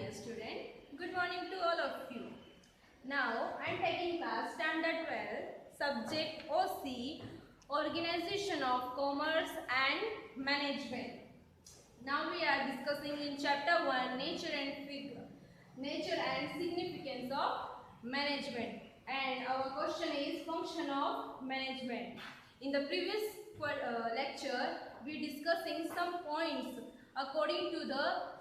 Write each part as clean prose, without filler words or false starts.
dear student. Good morning to all of you. Now I am taking class standard 12, subject OC, Organization of Commerce and Management. Now we are discussing in chapter 1, nature and significance of management, and our question is function of management. In the previous lecture we discussing some points according to the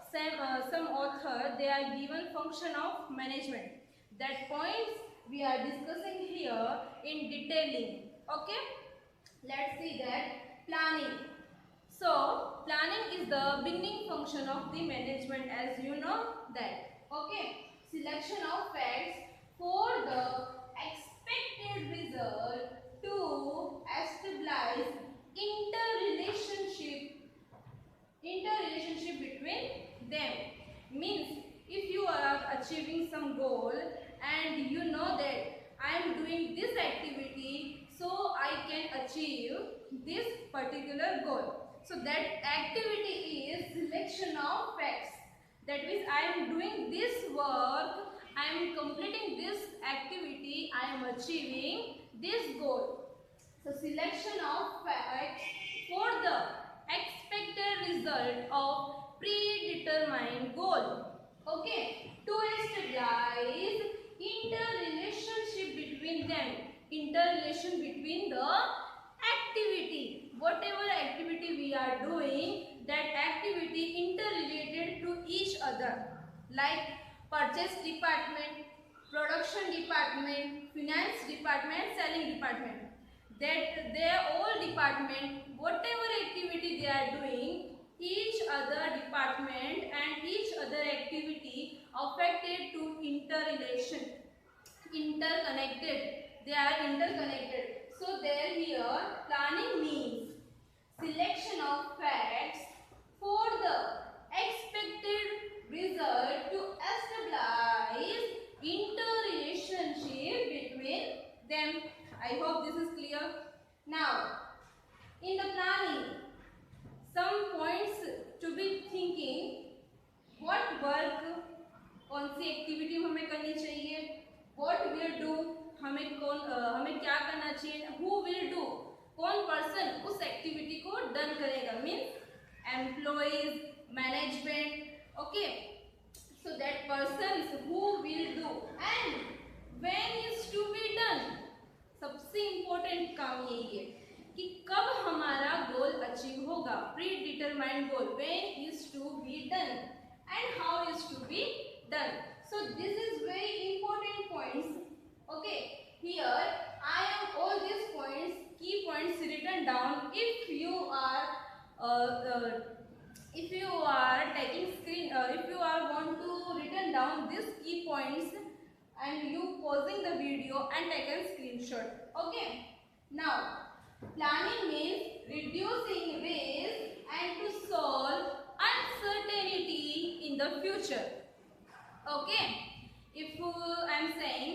some author. They are given function of management. That points we are discussing here in detailing. Okay, let's see that. Planning. So planning is the beginning function of the management, as you know that. Okay, selection of facts for the expected result to establish interrelationship between them. Means if you are achieving some goal and you know that I am doing this activity so I can achieve this particular goal. So that activity is selection of facts. That means I am doing this work, I am completing this activity, I am achieving this goal. So selection of facts for the expected result of predetermined goal. Okay, to establish interrelationship between them. Interrelation between the activity. Whatever activity we are doing, that activity interrelated to each other. Like purchase department, production department, finance department, selling department. That they are all department, whatever activity they are doing, each other department and each other activity affected to interrelation, interconnected. They are interconnected. So there here planning means selection of facts for the expected result to establish interrelationship between them. I hope this is clear. Now, in the planning, some points to be thinking. What work, कौन सी activity हमें करनी चाहिए, what will do, हमें क्या करना चाहिए, who will do, कौन person उस एक्टिविटी को डन करेगा, means employees, management. Okay, so that person who will do and when is to be done. सबसे इम्पोर्टेंट काम यही है कि कब हमारा गोल अचीव होगा. Predetermined goal, when is to be done and how is to be done. So this is very important points. Okay, here I am all this points, key points written down. If you are taking screen, if you are want to written down this key points and you pausing the video and take a screenshot. Okay, now planning means reducing risk and to solve uncertainty in the future. Okay, if I am saying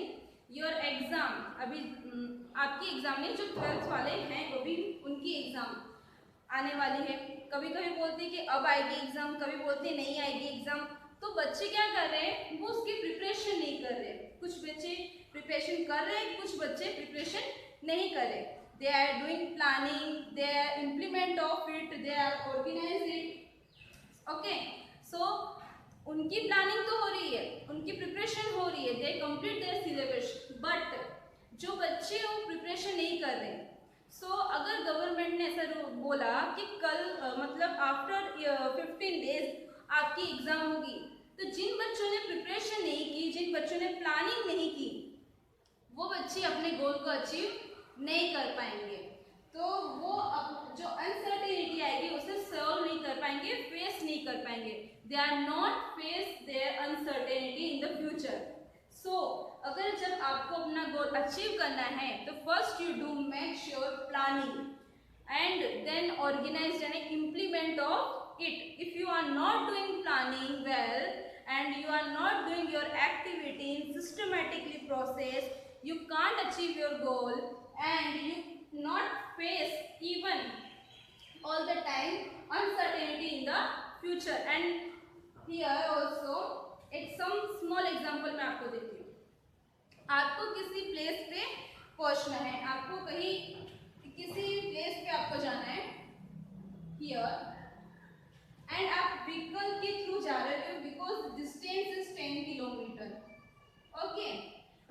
your exam, अभी आपकी exam नहीं, जो 12th वाले हैं वो भी उनकी exam आने वाली है. कभी कभी बोलते हैं कि अब आएगी एग्जाम, कभी बोलते हैं नहीं आएगी एग्जाम. तो बच्चे क्या कर रहे हैं, वो उसकी प्रिपरेशन नहीं कर रहे. कुछ बच्चे प्रिपरेशन कर रहे हैं, कुछ बच्चे प्रिपरेशन नहीं कर रहे. They are doing planning, they are implement of it, they are organize it. Okay, so उनकी प्लानिंग तो हो रही है, उनकी प्रिपरेशन हो रही है, they complete their syllabus. But जो बच्चे वो प्रिपरेशन नहीं कर रहे, सो अगर गवर्नमेंट ने ऐसा बोला कि कल मतलब आफ्टर 15 डेज आपकी एग्जाम होगी, तो जिन बच्चों ने प्रिपरेशन नहीं की, जिन बच्चों ने प्लानिंग नहीं की, वो बच्चे अपने गोल को अचीव नहीं कर पाएंगे. तो वो जो अनसर्टेनिटी आएगी उसे सॉल्व नहीं कर पाएंगे, फेस नहीं कर पाएंगे. They are not face their uncertainty in the future. So अगर जब आपको अपना गोल अचीव करना है, तो first you do make sure planning and then organize and implement of it. If you are not doing planning well and you are not doing your activity in systematically process, you can't achieve your goal and you not face even all the time uncertainty in the future. And here also एक some small example मैं आपको देती हूँ। आपको किसी place पे पहुंचना है, आपको कहीं किसी प्लेस पे आपको जाना है हियर, एंड आप व्हीकल के थ्रू जा रहे हो because distance is 10 kilometre. Okay,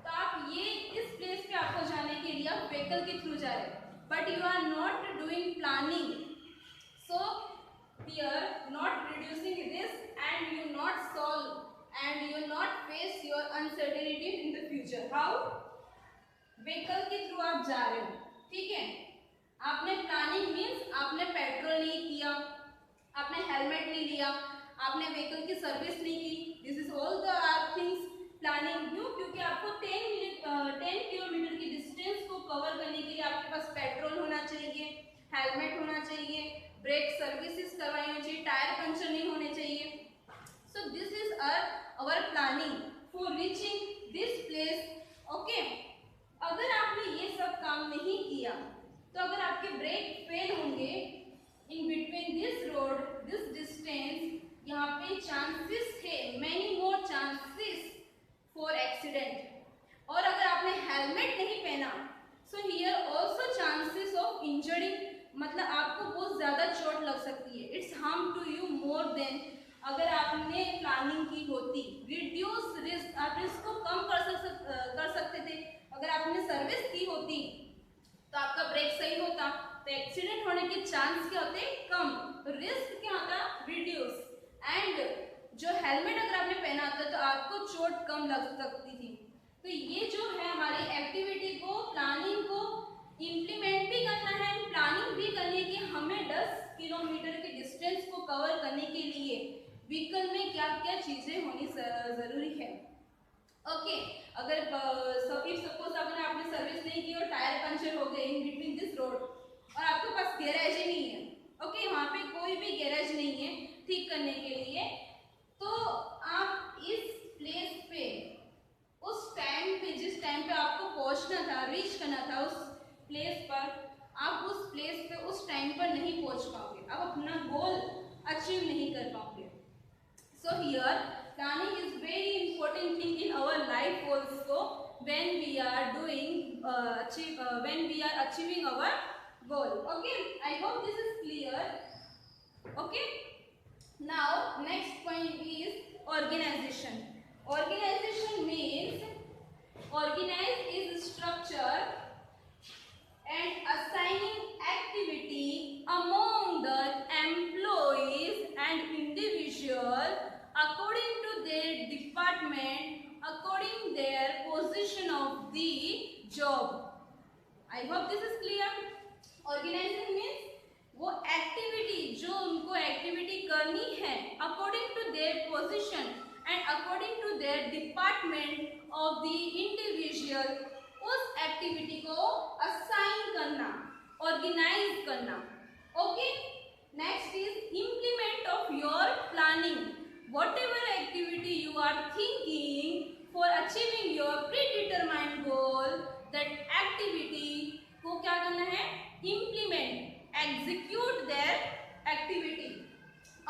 तो आप ये इस प्लेस पे आपको जाने के लिए आप व्हीकल के थ्रू जा रहे हो, but you are not doing planning, so here not reducing this and you not solve and you will not face your uncertainty in the future. How? Vehicle के थ्रू आप जा रहे हो, ठीक है, आपने प्लानिंग मीन्स आपने पेट्रोल नहीं किया, आपने हेलमेट नहीं लिया, आपने व्हीकल की सर्विस नहीं की, this is all the things planning. क्यों? क्योंकि आपको 10 किलोमीटर की डिस्टेंस को कवर करने के लिए आपके पास पेट्रोल होना चाहिए, हेलमेट होना चाहिए, ब्रेक सर्विसेज करवानी होनी चाहिए, टायर पंचर नहीं होने चाहिए। So this is our planning for reaching this place. Okay, अगर आपने ये सब काम नहीं किया तो अगर आपके ब्रेक फेल होंगे in between this road, this distance, यहाँ पे चांसेस है, many more chances for accident। और अगर आपने हेलमेट नहीं पहना, so here also chances of injury, मतलब आपको बहुत ज़्यादा चोट लग सकती है। It's harm to you more than अगर आपने प्लानिंग की होती। रिड्यूस रिस्क, आप रिस्क को कम कर सकते थे। अगर आपने सर्विस की होती तो आपका ब्रेक सही होता, तो एक्सीडेंट होने के चांस क्या होते? कम। तो रिस्क क्या होता? रिड्यूस। एंड जो हेलमेट अगर आपने पहना होता तो आपको चोट कम लग सकती थी। तो ये जो है हमारी एक्टिविटी को, प्लानिंग को इम्प्लीमेंट भी करना है, प्लानिंग भी करनी है कि हमें 10 किलोमीटर के डिस्टेंस को कवर करने के लिए व्हीकल में क्या क्या चीजें होनी जरूरी है। ओके, अगर सपोज अगर आपने सर्विस नहीं की और टायर पंचर हो गए इन बिटवीन दिस रोड और आपके पास गैरेज ही नहीं है, ओके, वहाँ पे कोई भी गैरेज नहीं है ठीक करने के लिए, तो आप इस प्लेस पे उस टाइम पे, जिस टाइम पे आपको पहुँचना था, रीच करना था उस प्लेस पर, आप उस प्लेस पे उस टाइम पर नहीं पहुँच पाओगे, आप अपना गोल अचीव नहीं कर पाओगे। So here planning is very important thing in our life also when we are doing when we are achieving our goal. Okay, I hope this is clear. Okay, now next point is organization. Organization means organize is structure and assigning activity among the employees and individual according to their department, according their position of the job. I hope this is clear. Organizing means वो activity जो उनको activity करनी है according to their position and according to their department of the individual, उस activity को assign करना, organise करना। Okay, next is implement of your planning. Whatever activity you are thinking for achieving your predetermined goal, that activity को क्या करना है? Implement, execute their activity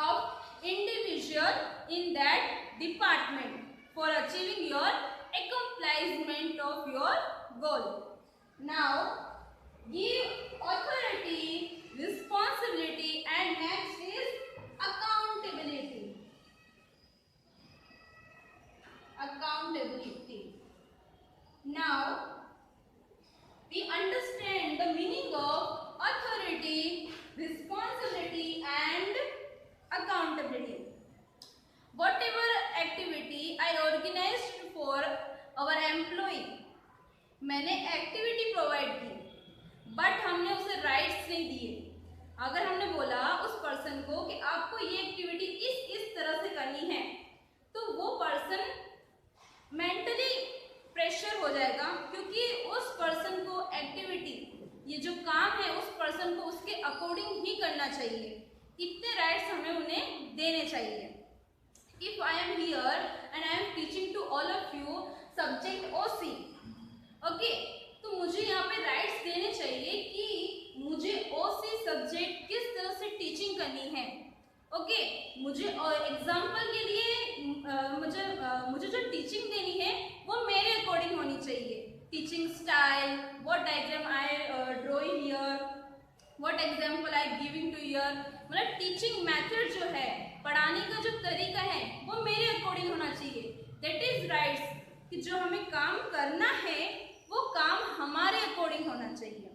of individual in that department for achieving your accomplishment of your goal. Now, give authority, responsibility, and next is accountability. Accountability. Now we understand the meaning of authority, responsibility and accountability. Whatever activity I organized for our employee, मैंने activity provide की but हमने उसे rights नहीं दिए। अगर हमने बोला उस पर्सन को कि आपको ये एक्टिविटी इस तरह से करनी है, तो वो पर्सन मेंटली प्रेशर हो जाएगा, क्योंकि उस पर्सन को एक्टिविटी, ये जो काम है उस पर्सन को उसके अकॉर्डिंग ही करना चाहिए। इतने राइट्स हमें उन्हें देने चाहिए। If I am here and I am teaching to all of you subject OC, okay, तो मुझे यहाँ पे राइट्स देने चाहिए कि मुझे ओसी सब्जेक्ट किस तरह से टीचिंग करनी है। ओके मुझे एग्जाम्पल के लिए मुझे जो टीचिंग देनी है वो मेरे अकॉर्डिंग होनी चाहिए। Teaching style, what diagram I draw here, what example I giving two year, मतलब टीचिंग मेथड जो है, पढ़ाने का जो तरीका है वो मेरे अकॉर्डिंग होना चाहिए। दैट इज राइट्स कि जो हमें काम करना है वो काम हमारे अकॉर्डिंग होना चाहिए।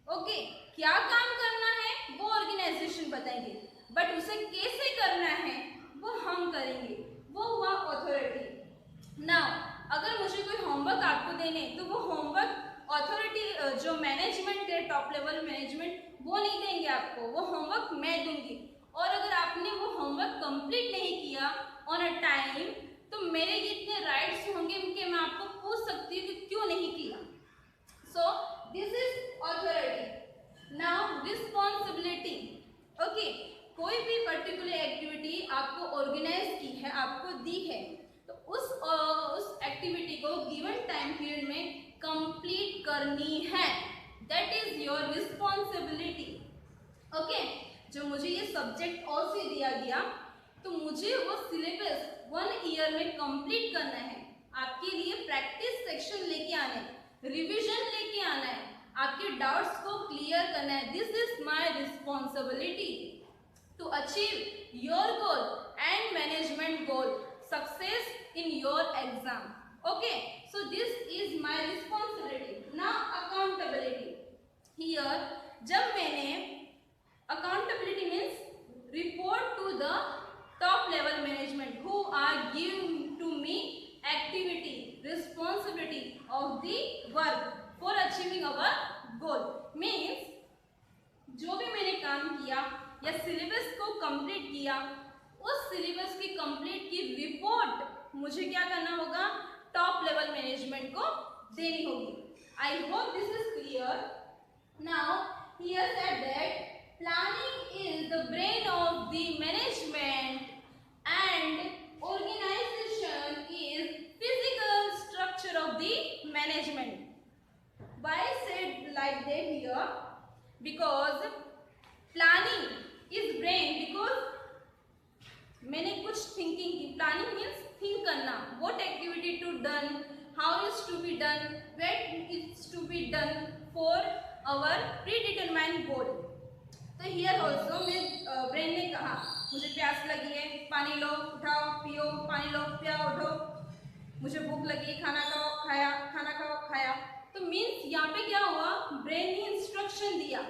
ओके क्या काम करना है वो ऑर्गेनाइजेशन बताएंगे, बट उसे कैसे करना है वो हम करेंगे, वो हुआ अथॉरिटी। नाउ अगर मुझे कोई होमवर्क आपको देने तो वो होमवर्क अथॉरिटी जो मैनेजमेंट है, टॉप लेवल मैनेजमेंट, वो नहीं देंगे आपको, वो होमवर्क मैं दूंगी। और अगर आपने वो होमवर्क कंप्लीट नहीं किया ऑन अ टाइम तो मेरे ये इतने राइट्स होंगे कि मैं आपको पूछ सकती हूँ कि क्यों नहीं किया। सो this is authority. Now responsibility. Okay कोई भी पर्टिकुलर एक्टिविटी आपको ऑर्गेनाइज की है, आपको दी है, तो उस एक्टिविटी को गिवन टाइम पीरियड में कंप्लीट करनी है। That is your responsibility. Okay जो मुझे ये सब्जेक्ट और से दिया गया तो मुझे वो सिलेबस 1 ईयर में कंप्लीट करना है। आपके लिए प्रैक्टिस सेक्शन लेके आना है, रिवीजन लेके आना है, आपके डाउट्स को क्लियर करना है। This is my responsibility to achieve your goal and management goal, success in your exam. Okay so this is my responsibility. Now accountability. Here जब मैंने accountability means report to the top level management who are giving to me activity, responsibility of the work for achieving our goal। means जो भी मैंने काम किया या syllabus को complete किया, उस सिलेबस की कंप्लीट की रिपोर्ट मुझे क्या करना होगा, टॉप लेवल मैनेजमेंट को देनी होगी। I hope this is clear. Now here said that planning is the brain of the management and organization is physical structure of the management। Why said like that here? Because planning is brain, because मैंने कुछ thinking की। Planning means think करना, what activity to done, how is to be done, when is to be done for our predetermined goal। तो here also मेरे brain ने कहा मुझे प्यास लगी है, पानी लो, उठाओ, पियो, पानी लो, पियाओ, उठो, मुझे भूख लगी, खाना खाओ, खाया, खाना खाओ, खाया। तो मीन्स यहाँ पे क्या हुआ, ब्रेन ने इंस्ट्रक्शन दिया,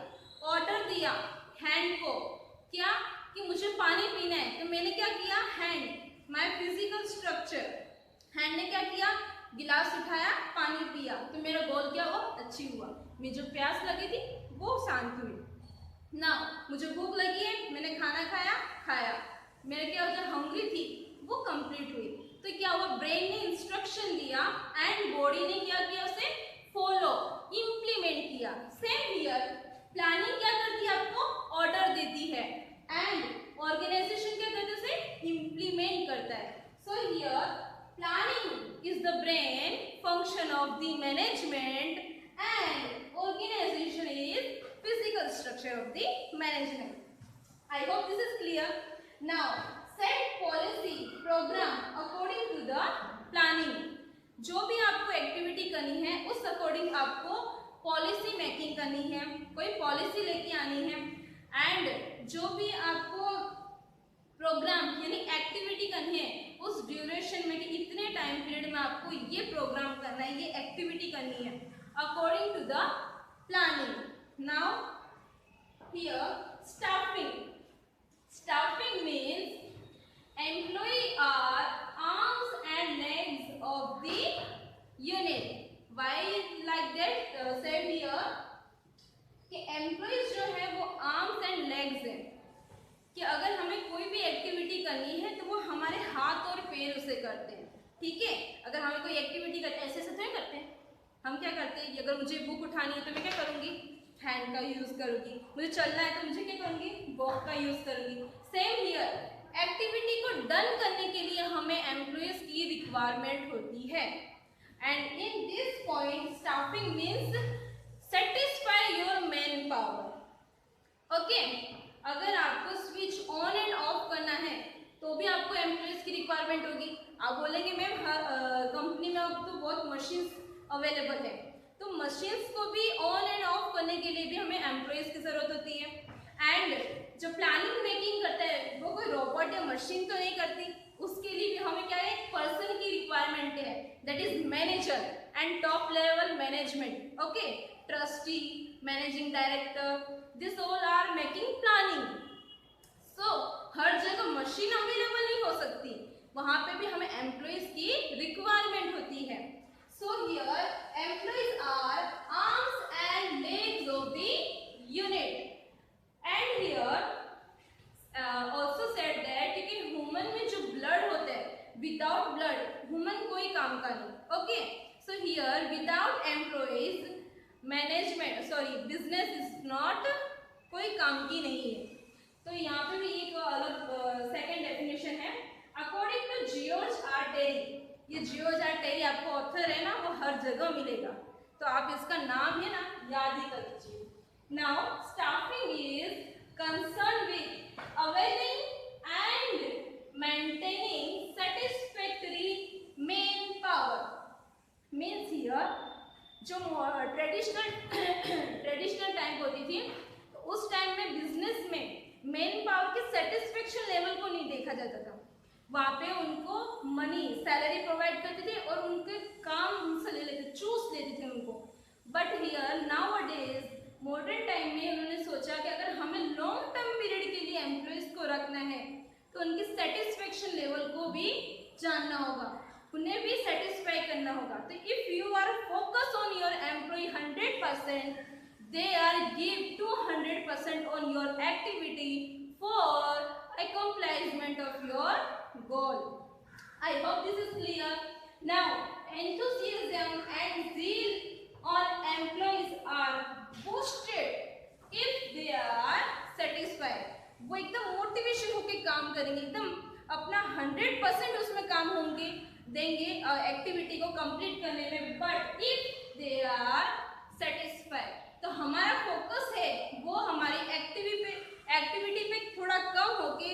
ऑर्डर दिया हैंड को, क्या कि मुझे पानी पीना है, तो मैंने क्या किया, hand, my physical structure, hand ने क्या किया, गिलास उठाया, पानी पिया, तो मेरा गोल क्या हुआ, अचीव हुआ। मुझे जो प्यास लगी थी वो शांत हुई। ना मुझे भूख लगी है, मैंने खाना खाया, खाया, मेरे क्या होता हंग्री थी वो कंप्लीट हुई। तो क्या हुआ, ब्रेन ने इंस्ट्रक्शन दिया एंड बॉडी ने क्या किया, उसे फॉलो, इंप्लीमेंट किया। सेम हियर प्लानिंग क्या करती है, आपको ऑर्डर देती है एंड ऑर्गेनाइजेशन क्या करता है, उसे इंप्लीमेंट करता है। So here planning is the brain function of the management and organisation is physical structure of the management। I hope this is clear। Now set policy program according to the planning। जो भी आपको activity करनी है उस according आपको policy making करनी है, कोई पॉलिसी लेके आनी है, एंड जो भी आपको प्रोग्राम यानी एक्टिविटी करनी है उस ड्यूरेशन में कि इतने टाइम पीरियड में आपको ये प्रोग्राम करना है, ये एक्टिविटी करनी है according to the planning. Now here staffing। Staffing means employee are arms and legs of the unit। Why like that said here कि employees जो है वो arms and legs है, कि अगर हमें कोई भी एक्टिविटी करनी है तो वो हमारे हाथ और पैर उसे करते हैं। ठीक है, अगर हमें कोई एक्टिविटी करते ऐसे ऐसे तो नहीं करते, हम क्या करते हैं, अगर मुझे बुक उठानी है तो मैं क्या करूँगी, हैंड का यूज करूंगी, मुझे चलना है तो मुझे क्या करूंगी, वॉक का यूज करूंगी। सेम हियर एक्टिविटी को डन करने के लिए हमें एम्प्लॉइज की रिक्वायरमेंट होती है and in this point staffing means satisfy your man power. Okay अगर आपको स्विच ऑन एंड ऑफ करना आपको एम्प्लॉयज की रिक्वायरमेंट होगी। आप बोलेंगे मैम हर कंपनी में अब तो बहुत मशीन्स अवेलेबल है, तो मशीन्स को भी ऑन एंड ऑफ करने के लिए भी हमें एम्प्लॉयज की जरूरत होती है। एंड जो प्लानिंग मेकिंग करता है वो कोई रोबोट या मशीन तो नहीं करती, उसके लिए भी हमें क्या है, एक पर्सन की रिक्वायरमेंट है, that is manager and top level management. Okay, trustee, managing director, this all are making planning. So हर जगह मशीन अवेलेबल नहीं हो सकती, वहां पे भी हमें एम्प्लॉयज की रिक्वायरमेंट होती है। So here employees are arms and legs of the unit. And here also said that कि ह्यूमन में जो ब्लड होता है, विदाउट ब्लड ह्यूमन कोई काम का नहीं। Okay, so here without employees management sorry business is not कोई काम की नहीं है। तो यहाँ पे भी एक अलग सेकंड डेफिनेशन है according to George R Terry. ये जियोर्ज आर टेरी आपको ऑथर है ना, वो हर जगह मिलेगा, तो आप इसका नाम है ना याद ही कर लीजिए। Now staffing is concern with availing and maintaining satisfactory main power. Means here जो ट्रेडिशनल टाइम होती थी, तो उस टाइम में बिजनेस में मेन पावर के सेटिस्फेक्शन लेवल को नहीं देखा जाता था, वहाँ पे उनको मनी सैलरी प्रोवाइड करते थे और उनके काम उनसे ले लेते, चूस लेते थे उनको। But here now a days modern time में उन्होंने सोचा कि अगर हमें लॉन्ग टर्म पीरियड के लिए एम्प्लॉयज को रखना है तो उनकी सेटिस्फेक्शन लेवल को भी जानना होगा, उन्हें भी सेटिस्फाई करना होगा। तो if you are focus on your employee 100%, they are give 200% on your activity for accomplishment of your goal. I hope this is clear. Now enthusiasm and zeal on employees are boosted if they are satisfied. वो एकदम motivation होके काम करेंगे, एकदम अपना 100% उसमें काम होंगे देंगे एक्टिविटी को कंप्लीट करने में। But if they are satisfied, तो हमारा फोकस है वो हमारी एक्टिविटी पे थोड़ा कम होके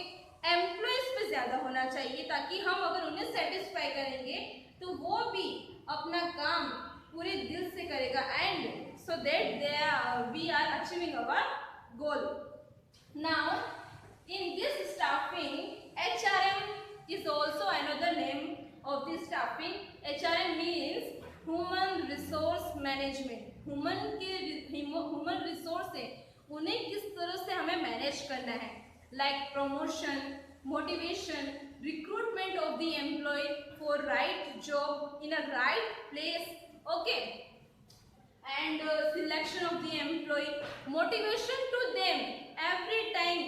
एम्प्लॉयज पे ज्यादा होना चाहिए, ताकि हम अगर उन्हें सेटिस्फाई करेंगे तो वो भी अपना काम पूरे दिल से करेगा, and so that we are achieving our goal. Now in this staffing HRM is also another name of this staffing. HRM means human resource management. Human resource है, उन्हें किस तरह से हमें मैनेज करना है, like promotion, motivation, recruitment of the employee for right job in a right place, okay, and selection of the employee, motivation to them every time,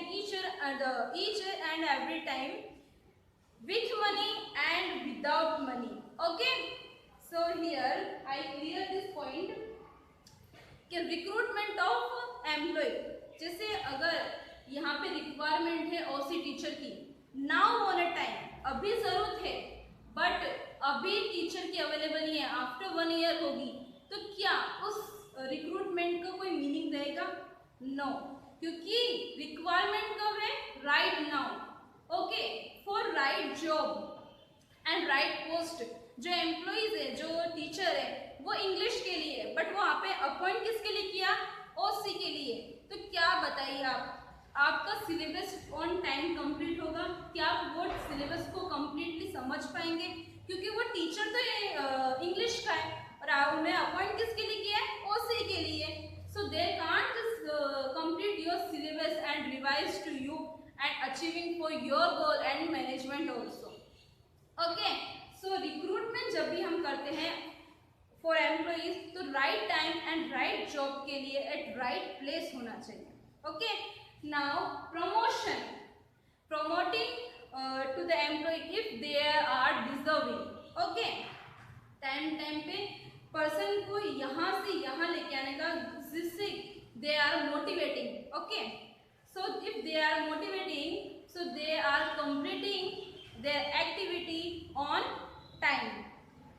each and every time, with money and without money, okay. So here I clear this point कि recruitment of employ, जैसे अगर यहाँ पे requirement है OC teacher की, now on a time, अभी जरूरत है बट अभी टीचर की अवेलेबल नहीं है, आफ्टर 1 ईयर होगी, तो क्या उस रिक्रूटमेंट का कोई मीनिंग रहेगा? नो, क्योंकि रिक्वायरमेंट कब है? Right now, okay, for right job and right post. जो एम्प्लॉइज है, जो टीचर है, वो इंग्लिश के लिए है, बट वहाँ पे अपॉइंट किसके लिए किया? OC के लिए। तो क्या बताइए आपका सिलेबस ऑन टाइम कंप्लीट होगा? क्या आप वो सिलेबस को कंप्लीटली समझ पाएंगे? क्योंकि वो टीचर तो इंग्लिश का है और उन्हें अपॉइंट किसके लिए किया है? OC के लिए। So they can't complete your syllabus and revise to you and achieving for your goal and management also, okay. So recruitment जब भी हम करते हैं फॉर एम्प्लॉइज, तो right time and right job के लिए एट राइट प्लेस होना चाहिए, okay. Now promotion, promoting to the employee if they are deserving, okay. Time पे पर्सन को यहाँ से यहाँ लेके आने का, जिससे they are motivating, okay. So if they are motivating, so they are completing their activity on time.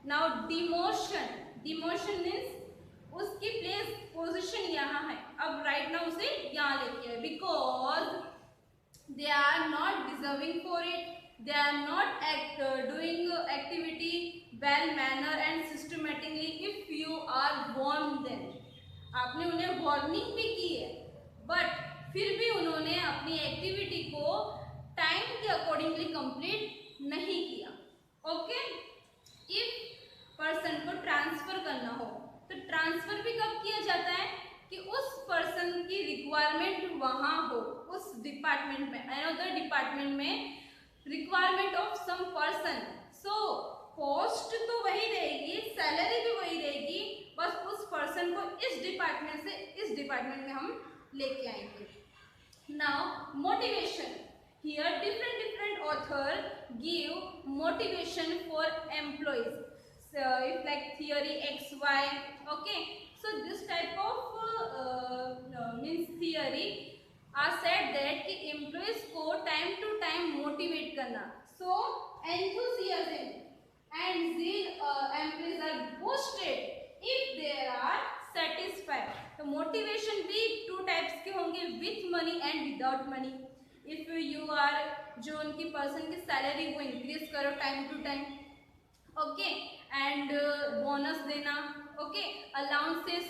Now demotion, demotion means उसकी प्लेस पोजीशन यहाँ है, अब राइट नाउ उसे यहाँ लेके आए, because they are not deserving for it, they are not doing activity well manner and systematically if you are warn them. आपने उन्हें वार्निंग भी की है बट फिर भी उन्होंने अपनी एक्टिविटी को टाइम के अकॉर्डिंगली कंप्लीट नहीं किया. ओके, इफ पर्सन को ट्रांसफर करना हो तो ट्रांसफर भी कब किया जाता है कि उस पर्सन की रिक्वायरमेंट वहां हो, उस डिपार्टमेंट में, अनदर डिपार्टमेंट में requirement of some person. So post तो वही रहेगी, सैलरी भी वही रहेगी, बस उस पर्सन को इस डिपार्टमेंट से इस डिपार्टमेंट में हम लेके आएंगे. Now motivation. Here different author give motivation for employees. So if like theory X Y, okay. So this type of means theory are said that कि employees को time to time motivate करना. So enthusiasm and zeal employees are boosted if they are satisfied. तो motivation भी two types के होंगे, with money and without money. If you are जो उनकी person की सैलरी वो इंक्रीज करो time to time, okay, and bonus देना, okay, allowances,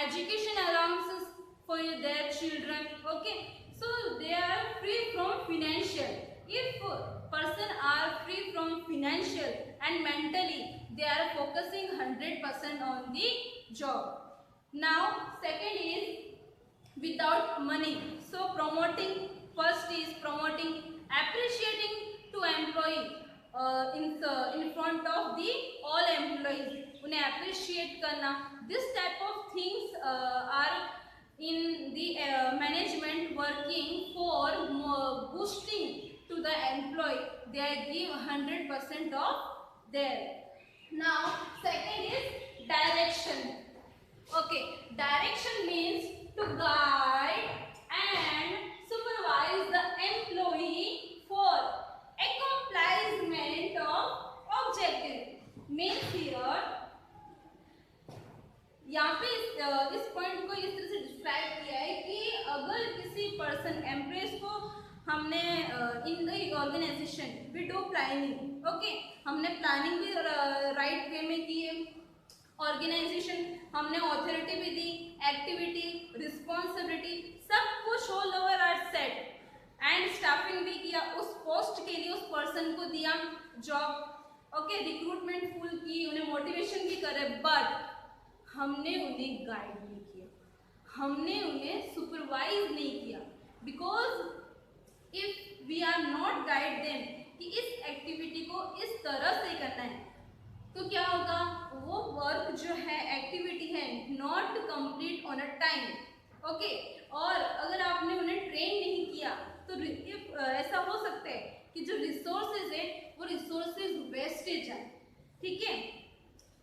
education allowances for their children, okay. So they are free from financial. If person are free from financial and mentally they are focusing 100% on the job. Now second is without money. So promoting, first is promoting, appreciating to employee in front of the all employees, उन्हें appreciate करना. This type of things are in the management working for boosting to the employee. They give 100% of their. Now second is direction. Okay, direction means to guide and supervise the employee for accomplishment of objective. Means here यहाँ पे इस point को इस तरह से describe किया है कि अगर किसी पर्सन एम्प्लॉयज को हमने in the organization we do planning, okay, हमने प्लानिंग भी राइट वे में की है, ऑर्गेनाइजेशन हमने ऑथोरिटी भी दी, एक्टिविटी, रिस्पॉन्सिबिलिटी सब कुछ all over are set, and staffing भी किया, उस पोस्ट के लिए उस पर्सन को दिया जॉब, ओके, रिक्रूटमेंट फुल की, उन्हें मोटिवेशन भी करे, बट हमने उन्हें गाइड नहीं किया, हमने उन्हें सुपरवाइज नहीं किया. Because if we are not guide them कि इस एक्टिविटी को इस तरह से करना है तो क्या होगा, वो वर्क जो है, एक्टिविटी है, not complete on a time, okay. और अगर आपने उन्हें ट्रेन नहीं किया तो ऐसा हो सकता है कि जो रिसोर्सेज है वो रिसोर्सेज वेस्टेज जाए. ठीक है,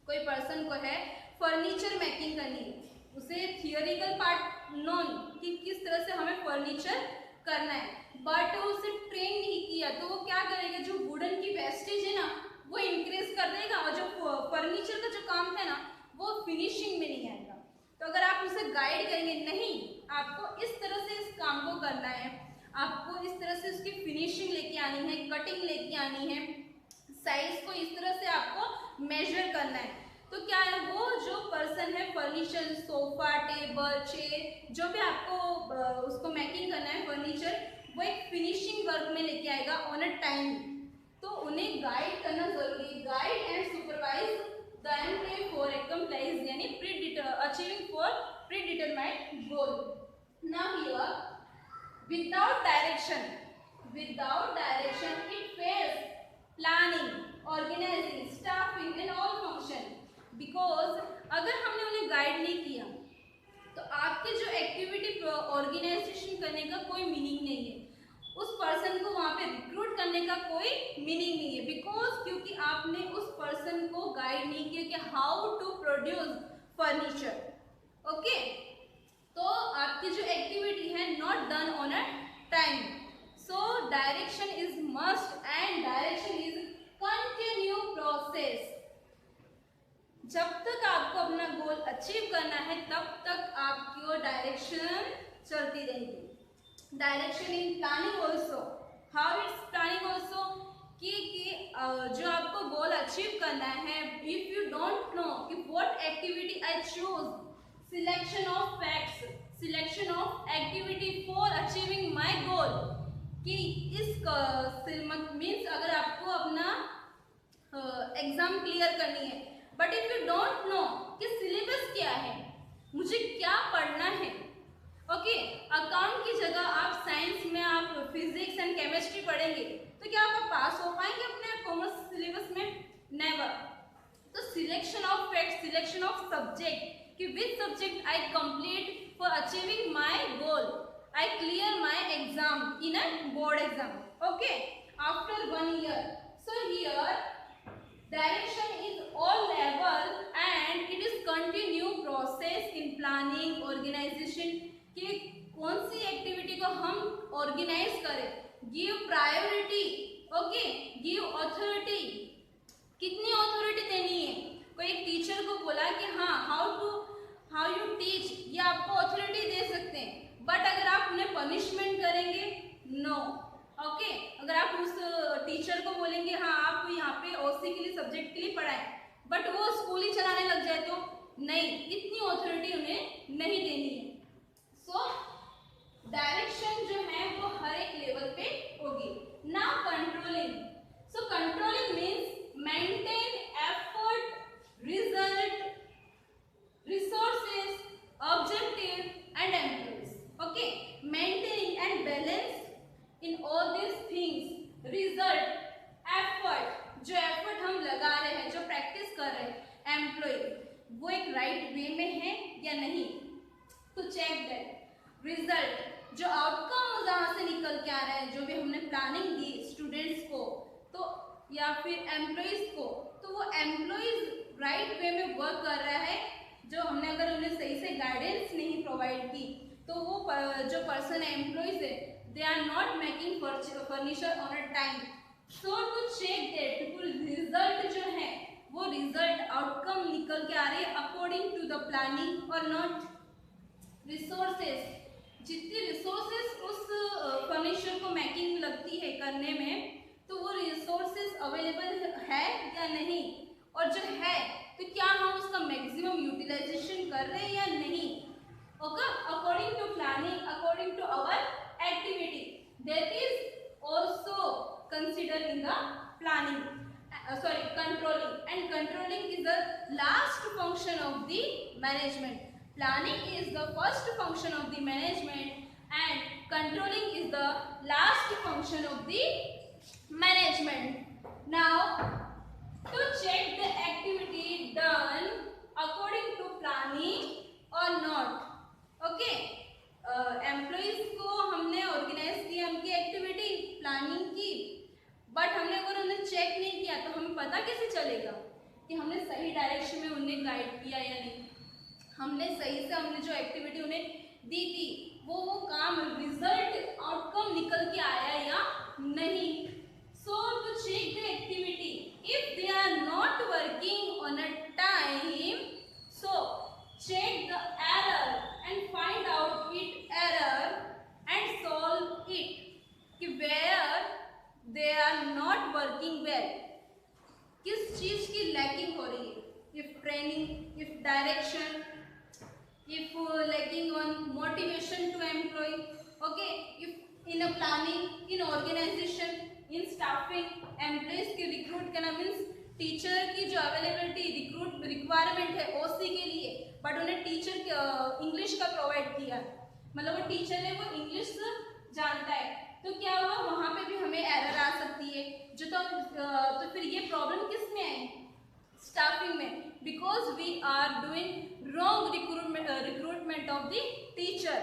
कोई पर्सन को है फर्नीचर मेकिंग करनी है, उसे थियोरिकल पार्ट नॉन कि किस तरह से हमें फर्नीचर करना है, बट उसे ट्रेन नहीं किया तो वो क्या करेगा, जो वुडन की वेस्टेज है ना वो इंक्रीज कर देगा और जो फर्नीचर का जो काम है ना वो फिनिशिंग में नहीं आएगा. तो अगर आप उसे गाइड करेंगे, नहीं आपको इस तरह से इस काम को करना है, आपको इस तरह से उसकी फिनिशिंग लेके आनी है, कटिंग लेके आनी है, साइज को इस तरह से आपको मेजर करना है, तो क्या है, वो जो पर्सन है फर्नीचर, सोफा, टेबल, चेयर, जो भी आपको उसको मेकिंग करना है फर्नीचर, वो एक फिनिशिंग वर्क में लेके आएगा ऑन अ टाइम. तो उन्हें गाइड करना जरूरी है, guide and supervise the employee for accomplish यानी achieving for predetermined goal. Now here without direction it fails planning, organizing, staffing and all function. because अगर हमने उन्हें गाइड नहीं किया तो आपके जो एक्टिविटी ऑर्गेनाइजेशन करने का कोई मीनिंग नहीं है, उस पर्सन को वहाँ पे रिक्रूट करने का कोई मीनिंग नहीं है. बिकॉज क्योंकि आपने उस पर्सन को गाइड नहीं किया कि how to produce furniture, okay. तो आपकी जो एक्टिविटी है not done on a time. So direction is must and direction is continue process. जब तक आपको अपना गोल अचीव करना है तब तक आपकी डायरेक्शन चलती रहेगी. Direction in planning also. How it's planning also, जो आपको गोल अचीव करना है, इफ यू डोंट नो कि what activity I choose, selection of facts, selection of activity for achieving my गोल, कि इस मीन्स अगर आपको अपना एग्जाम क्लियर करनी है, but if you don't know कि सिलेबस क्या है, मुझे क्या पढ़ना है, ओके, अकाउंट की जगह आप साइंस में आप फिजिक्स एंड केमिस्ट्री पढ़ेंगे तो क्या आप पास हो पाएंगे अपने कॉमर्स सिलेबस में? नेवर। तो selection of fact, selection of subject, कि which subject I complete for achieving my goal, I clear my exam in a board exam, okay, after 1 year. So here direction is all level and it is continue process in planning, organization, कि कौन सी activity को हम organise करें, give priority, okay, give authority, कितनी authority देनी है? कोई एक टीचर को बोला कि हाँ हाउ यू टीच, ये आपको अथॉरिटी दे सकते हैं, बट अगर आप उन्हें पनिशमेंट करेंगे, नो, ओके, अगर आप उस टीचर को बोलेंगे हाँ आप यहाँ पे ओसी के लिए सब्जेक्ट के लिए पढ़ाएं, बट वो स्कूल ही चलाने लग जाए तो नहीं, इतनी अथॉरिटी उन्हें नहीं देनी है। सो डायरेक्शन जो है वो हर एक लेवल पे होगी। Now controlling, so controlling means maintain effort, result, resources, objective and employees, okay, maintaining and balance in all these things, result, effort, जो effort हम लगा रहे हैं, जो practice कर रहे हैं, employee वो एक right way में है या नहीं, तो check that, result, जो outcome जहाँ से निकल के आ रहा है, जो भी हमने planning दी students को तो या फिर employees को, तो वो employees right way में work कर रहा है, जो हमने अगर उन्हें सही से गाइडेंस नहीं प्रोवाइड की तो वो जो पर्सन है, एम्प्लॉइज है, they are not making furniture on a time. So to check that result जो है वो रिजल्ट आउटकम निकल के आ रही है अकॉर्डिंग टू द प्लानिंग और नॉट। रिसोर्सेज, जितनी रिसोर्सेज उस फर्नीचर को मेकिंग लगती है करने में, तो वो रिसोर्सेज अवेलेबल है या नहीं, और जो है तो क्या हम उसका मैक्सिमम यूटिलाइजेशन कर रहे हैं या नहीं, okay, according to planning, according to our activity, that is also consider in the planning, controlling, and controlling is the last function of the management. Planning is the first function of the management and controlling is the last function of the management. Now to check the activity done according to planning or not, okay, employees को हमने organise किया उनकी activity planning की, but हमने अगर उन्हें check नहीं किया तो हमें पता कैसे चलेगा कि हमने सही डायरेक्शन में उन्हें गाइड किया या नहीं, हमने सही से हमने जो एक्टिविटी उन्हें दी थी वो काम रिजल्ट आउटकम निकल के आया या नहीं। So to check the activity, if they are not working on a time, so check the error and find out its error and solve it, कि where they are not working well, किस चीज की lacking हो रही है, if training, if direction, if lacking on motivation to employee, okay, if in a planning, in organization, in staffing, employees की recruit करना, means teacher की जो अवेलेबिलिटी रिक्वायरमेंट है ओसी के लिए, बट उन्हें टीचर इंग्लिश का प्रोवाइड किया, मतलब वो टीचर है वो इंग्लिश जानता है, तो क्या हुआ वहाँ पे भी हमें एरर आ सकती है, जो तो फिर ये प्रॉब्लम किस में है, स्टाफिंग में, because we are doing wrong recruitment of the teacher.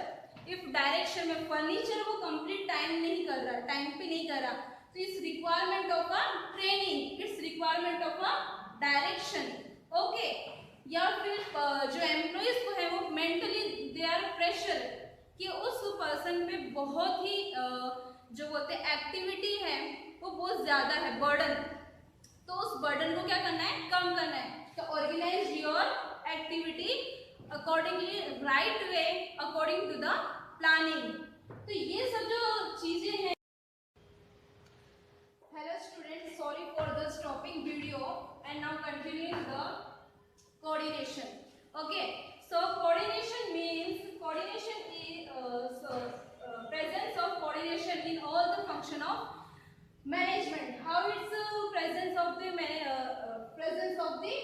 If direction में फर्नीचर वो कंप्लीट टाइम नहीं कर रहा, टाइम पे नहीं कर रहा, तो it's requirement of a training, it's requirement of a direction, okay, या फिर जो एम्प्लॉइज को है वो मेंटली दे आर प्रेशर कि उस पर्सन पे बहुत ही जो बोलते हैं एक्टिविटी है वो बहुत ज़्यादा है, बर्डन, तो उस बर्डन को क्या करना है, कम करना है, तो organize your activity accordingly, right way, according to the planning. तो ये सब जो चीज़ें हैं, hello students, function of management. How it's presence of the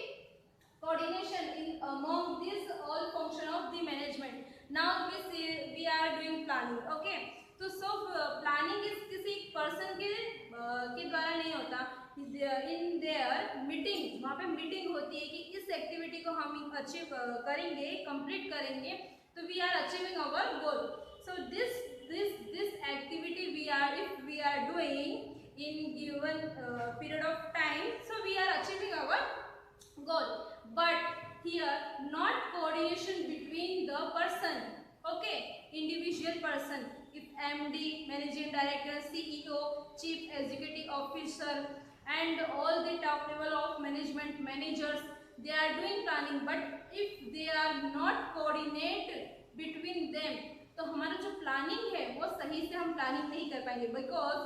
coordination in among this all function of the management. Now we are doing planning. Okay, तो planning is किसी person के द्वारा नहीं होता. In their meeting, वहाँ पे meeting होती है कि इस एक्टिविटी को हम अचीव करेंगे, कंप्लीट करेंगे, तो we are achieving our goal. So this activity if we are doing in given period of time, so we are achieving our goal. But here not coordination between the person, okay, individual person. If MD, managing director, CEO, chief executive officer and all the top level of management managers, they are doing planning, but if they are not coordinate between them, तो हमारा जो planning है वो सही से हम planning नहीं कर पाएंगे. बिकॉज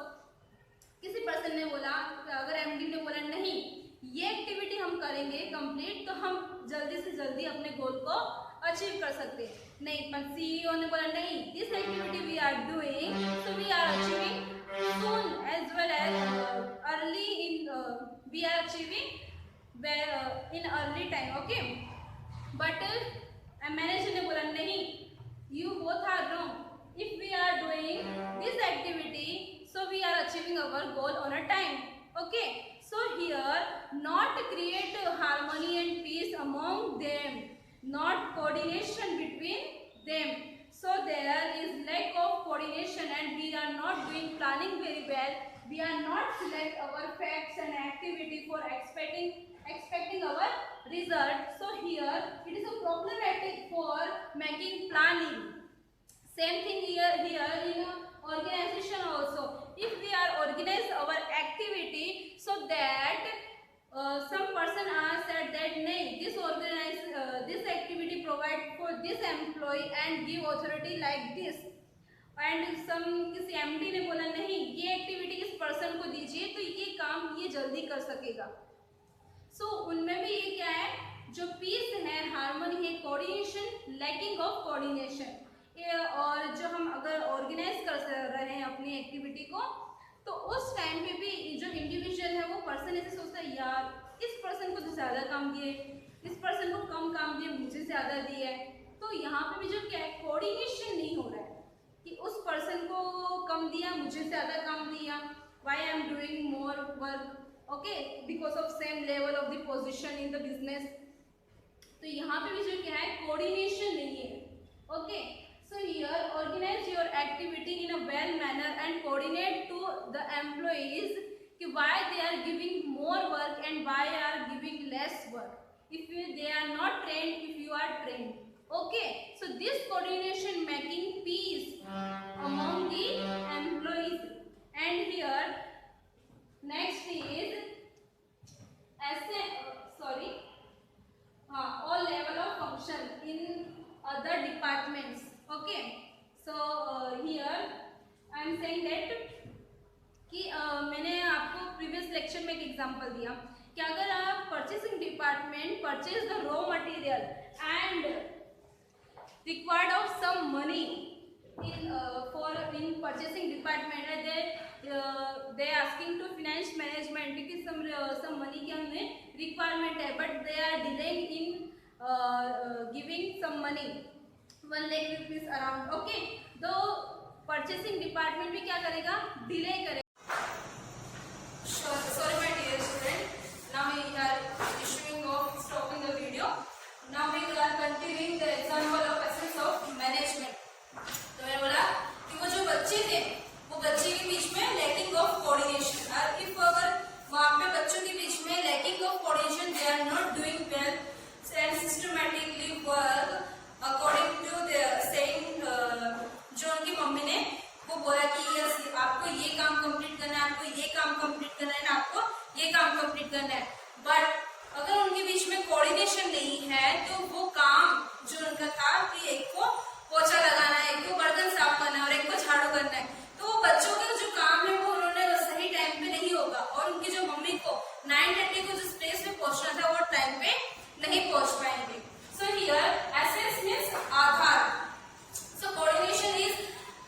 किसी पर्सन ने बोला, अगर एमडी ने बोला नहीं ये एक्टिविटी हम करेंगे कंप्लीट, तो हम जल्दी से जल्दी अपने गोल को अचीव कर सकते हैं. नहीं, पर सीईओ ने बोला नहीं this activity we are doing, so we are achieving soon as well as early in we are achieving in early time. Okay, but manager ने बोला नहीं, you both are wrong. If we are doing this activity, so we are achieving our goal on a time. Okay, so here not create harmony and peace among them, not coordination between them. So there is lack of coordination and we are not doing planning very well. We are not select our facts and activity for expecting our result. So here it is a problematic for making planning. Same thing here in organization also. If we are organize our activity so that some person are said that nahi this activity provide for this employee and give authority like this, and किसी MD ने बोला नहीं ये activity इस person को दीजिए तो ये काम ये जल्दी कर सकेगा. सो उनमें भी ये क्या है, जो पीस है, हार्मनी है, कोऑर्डिनेशन, लैकिंग ऑफ कोऑर्डिनेशन. और जो हम अगर ऑर्गेनाइज कर रहे हैं अपनी एक्टिविटी को, तो उस टाइम पे भी जो इंडिविजुअल है वो पर्सन ऐसे सोचता है यार इस पर्सन को तो ज़्यादा काम दिए, इस पर्सन को कम काम दिए, मुझे ज़्यादा दिया है. तो यहाँ पे भी जो क्या है, कोऑर्डिनेशन नहीं हो रहा है कि उस पर्सन को कम दिया, मुझे ज़्यादा काम दिया, why I am doing more work, okay, because of same level of the position in the business. तो यहाँ पे भी जो क्या है, कोऑर्डिनेशन नहीं है. Okay, so here organize your activity in a well manner and coordinate to the employees कि why they are giving more work and why are giving less work. If they are not trained, if you are trained. Okay, so this coordination making peace among the employees. And here next is all level of function in other departments. Okay, so here I am saying that कि मैंने आपको previous lecture में एक example दिया कि अगर आप purchasing department purchase the raw material and required of some money in purchasing department and they asking to finance management कि some money की हमें requirement है, but they are delaying in giving some money 1 lakh rupees around. Okay, तो purchasing department भी क्या करेगा, delay करेगा. Sorry my dear student, now we are issuing of stopping the video. Now we are continuing the example of essence of management. तो मैंने बोला कि वो जो बच्चे थे वो बच्चे के बीच में लैकिंग ऑफ कोऑर्डिनेशन, और इफ अगर वहाँ पे बच्चों के बीच में lacking of coordination, they are not doing well and systematically work according to their saying, जो उनकी मम्मी ने वो बोला कि यस आपको ये काम कंप्लीट करना है, आपको ये काम कंप्लीट करना है, आपको ये काम कंप्लीट करना है, बट अगर उनके बीच में कोऑर्डिनेशन नहीं है तो वो काम जो उनका था कि एक को पोछा लगाना है, एक को बर्तन साफ करना है और एक को झाड़ू करना है, तो वो बच्चों का जो काम है वो उन्होंने सही टाइम पे नहीं होगा, और उनकी जो मम्मी को 9:30 को जिस प्लेस पे पहुंचना था वो टाइम पे नहीं पहुंच पाएंगे. So here essence means Aadhaar. So coordination is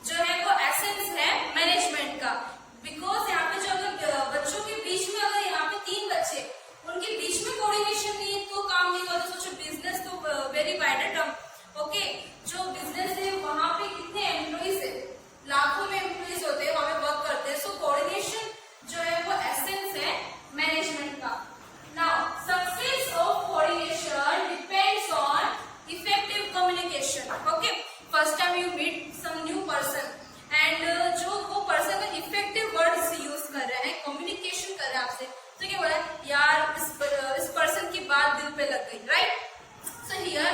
जो है वो एसेंस है मैनेजमेंट का. बिकॉज यहाँ पे जो अगर बच्चों के बीच में अगर यहाँ पे 3 बच्चे उनके बीच में कोऑर्डिनेशन नहीं है तो काम नहीं होगा। तो सोचो बिजनेस तो वेरी वाइड टर्म, ओके। जो बिजनेस है वहां पे कितने एम्प्लॉइज है, लाखों में एम्प्लॉइज होते हैं, वहां पे वर्क करते हैं। सो कोऑर्डिनेशन जो है वो एसेंस है मैनेजमेंट का। Now success of coordination depends on effective communication, okay. First time you meet some new person and जो वो पर्सन का इफेक्टिव वर्ड्स यूज कर रहे हैं, कम्युनिकेशन कर रहे हैं आपसे, तो क्या बोला यार इस पर्सन की बात दिल पे लग गई, right. So here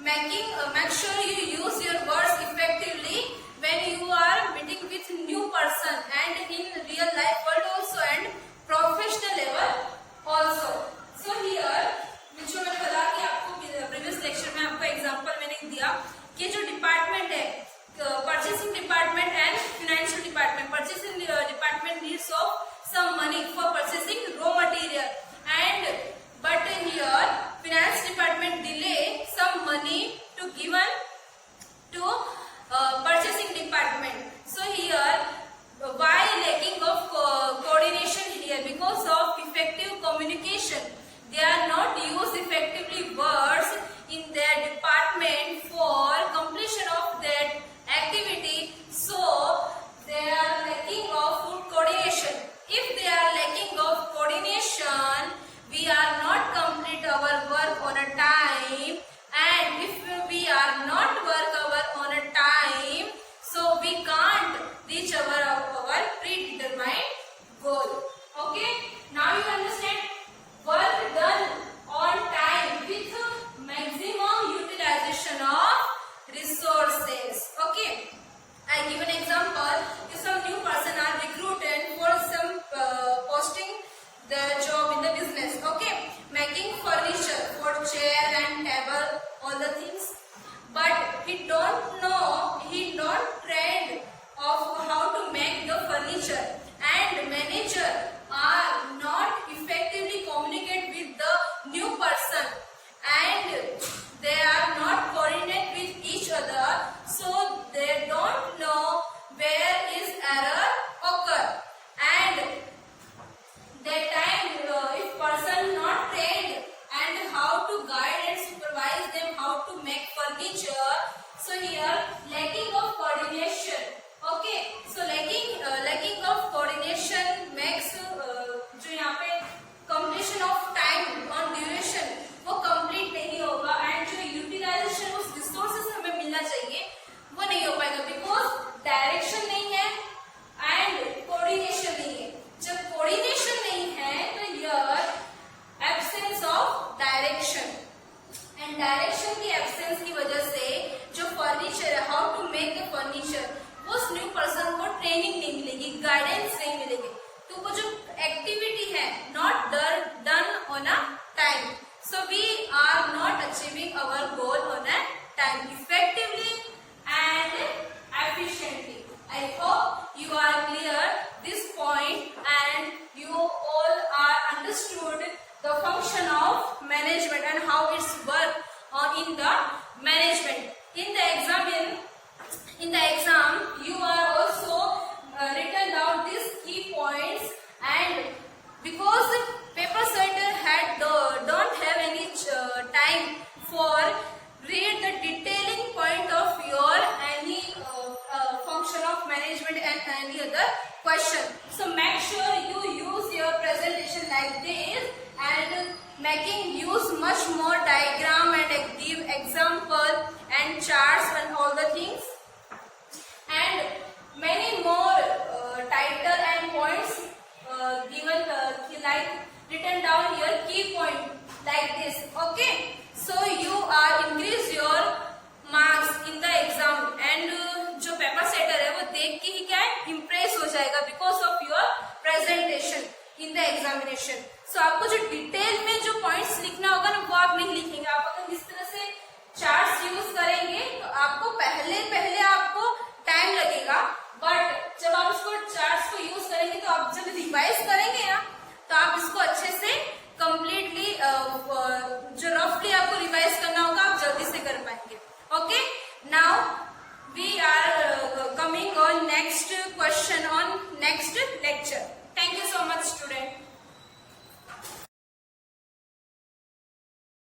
make sure you use your words effectively when you are meeting with new person and in real life world also and professional level also. So here जो मैंने बताया कि आपको प्रीवियस लेक्चर में आपको example मैंने दिया कि जो डिपार्टमेंट है purchasing department and financial department, purchasing department needs of some money for purchasing raw material and but here finance department delay some money to given to purchasing department. So here why lacking of coordination here? Because of effective communication, they are not use effectively words in their department for completion of that activity, so they are lacking of good coordination. If they are lacking of coordination, we are not complete our work on a time, and if we are not work our on a time, so we can't reach our predetermined goal. Okay, now you understand work done on time with maximum utilization of resources. Okay, I give an example. If some new person are recruited for some posting the job in the business, okay, making furniture for chair and table, all the things, but he not trained of how to make the furniture, and manager are not effectively communicate with the new person and they are not coordinate with each other, so they don't know where is error occur, and that time if person not trained and how to guide and supervise them how to make furniture, so here lacking of coordination, okay. So lacking of coordination makes जो यहाँ पे completion of time on duration वो complete नहीं होगा, and जो utilization उस resources हमें मिलना चाहिए वो नहीं हो पाएगा, because direction नहीं है and coordination नहीं है। जब coordination नहीं है तो here absence of direction, and direction की absence की वजह से जो furniture है, how to make the furniture, उस new person को training नहीं मिलेगी, guidance नहीं मिलेगी, तो वो जो activity है not done on a time, so we are not achieving our goal on a time effectively and efficiently. I hope you are clear this point and you all are understood the function of management and how it's work in the management. In the exam you are also written down these key points, and because paper setter don't have any time for read the detailing point of your any function of management and any other question. So make sure you use your presentation like this and making use much more diagram and give example and charts and all the things, and many more title and points given like written down here, key point like this, okay. So you are increase your marks in the exam, and जो paper setter है वो देख के ही क्या है impress हो जाएगा because of your presentation in the examination. So आपको जो डिटेल में जो पॉइंट्स लिखना होगा ना वो आप नहीं लिखेंगे, आप अगर इस तरह से चार्ट्स यूज करेंगे तो आपको पहले आपको टाइम लगेगा, बट जब आप इसको चार्ट्स को यूज करेंगे तो आप जब रिवाइज करेंगे ना तो आप इसको अच्छे से कंप्लीटली जो रफली आपको रिवाइज करना होगा आप जल्दी से कर पाएंगे, okay. Now we are coming on next question on next lecture.